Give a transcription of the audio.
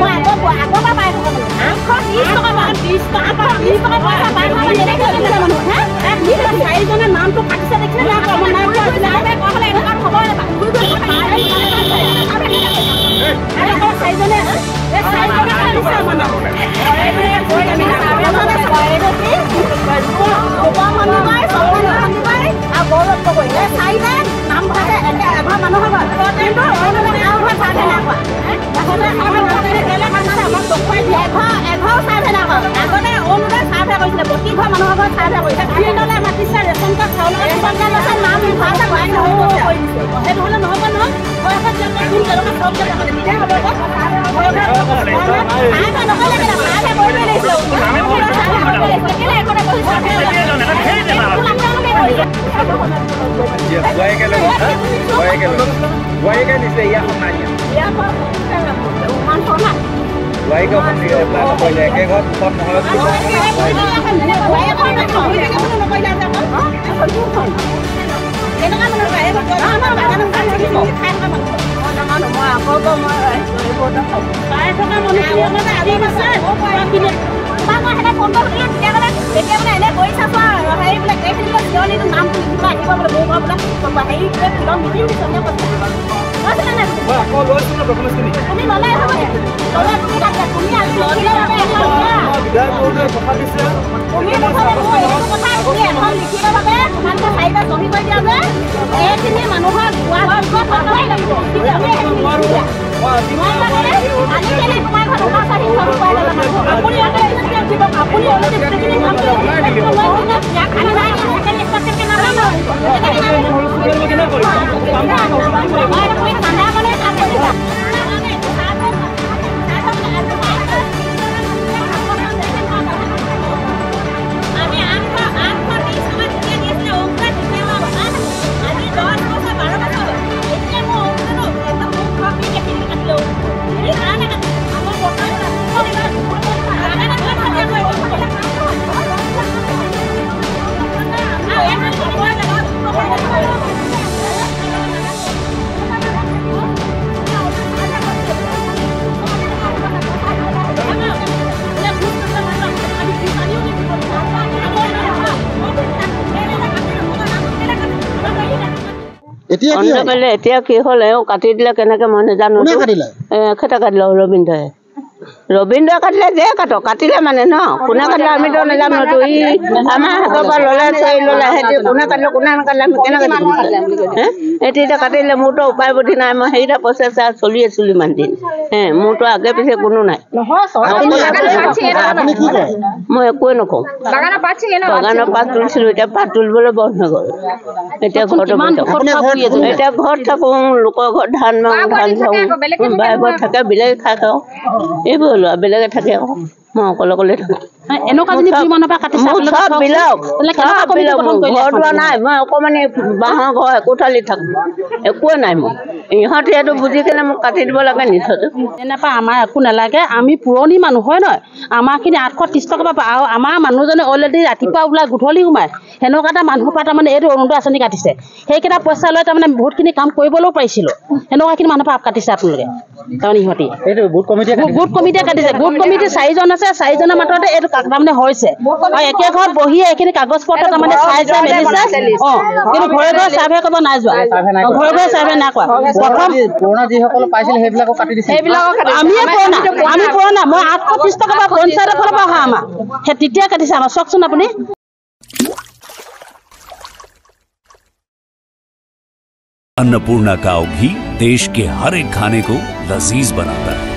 মই আগৰ পৰা পাই থাকো 830 টকা 20 টকা 20 টকা পইচা পাই থাকো এনেকৈ দিলে মানুহ হা চাৰিজনে নামটো কাটিছে দেখিলে না মই নাই কোৱা নাই কোৱা এনেকুৱা হ'ব নাপায় চাৰিজনে এতিয়া কি হ'ল কাটি দিলে কেনেকে মই নাজানো খেতা কাটিলে ৰবীন্দ্ৰই কাটিলে যে কাটিলে মানে ন কোনে কাটিলে আমিতো নাজানো আমাৰ হাতৰ পৰা ল'লে সিহঁতি কোনে কাটিলে কোনে নাকাটিলে আমি কেনেকে এতিয়া কাটিলে মোৰতো উপায় বুদ্ধি নাই মই সেইটা প্ৰচেছ চলি আছিলো ইমান দিন মোৰতো আগে পিছে কোনো নাই মই একোৱে নকওঁ বাগানৰ পাত তুলিছিলো এতিয়া পাত তুলিবলৈ বন্ধ হৈ গ'ল এতিয়া ঘৰত থাকো লোকৰ ঘৰত ধান মাৰো ধান খাওঁ বাইবত থাকে বেলেগে খাই খাওঁ এইবোৰ লোৱা বেলেগে থাকে আকৌ মই অকলে থাকো ঘৰ দুৱাৰ নাই মই অকণমানি বাঁহৰ ঘৰ একোঠালি থাকো একোৱে নাই মোৰ ইহঁতে এইটো বুজি কেনে মোক কাটি দিব লাগে নিথতে এনেপা আমাৰ একো নালাগে আমি পুৰণি মানুহ হয় নহয় আমাৰখিনি 830 টকা পাব আৰু আমাৰ মানুহজনে অলৰেডি ৰাতিপুৱা ওলাই গধূলি সোমাই সেনেকুৱা এটা মানুহৰ পৰা তাৰমানে এইটো অৰুণোদয় আঁচনি কাটিছে সেইকেইটা পইচা লৈ তাৰমানে বহুতখিনি কাম কৰিবলৈও পাৰিছিলোঁ সেনেকুৱাখিনি মানুহৰ পৰা কাটিছে আপোনালোকে তাৰমানে ইহঁতি গোট কমিটিয়ে কাটিছে গোট কমিটি 4জন আছে 4জনৰ মাত্ৰতে এইটো তাৰমানে হৈছে আৰু একে ঘৰত বহি এইখিনি কাগজ পত্ৰ তাৰমানে চাইছে মেলিছে কিন্তু ঘৰে ঘৰে চাৰ্ভে কৰিব নাই যোৱা ঘৰে ঘৰে চাৰ্ভে নাই কৰা প্ৰথম পুৰণা যিসকল পাইছিল সেইবিলাকো কাটি দিছে আমি পুৰণা মই 830 টকা পঞ্চায়তৰ ফালৰ পৰা অহা আমাৰ সেই তেতিয়া কাটিছে আমাৰ চাওকচোন আপুনি अन्नपूर्णा काव घी देश के हर एक खाने को लजीज बनाता है।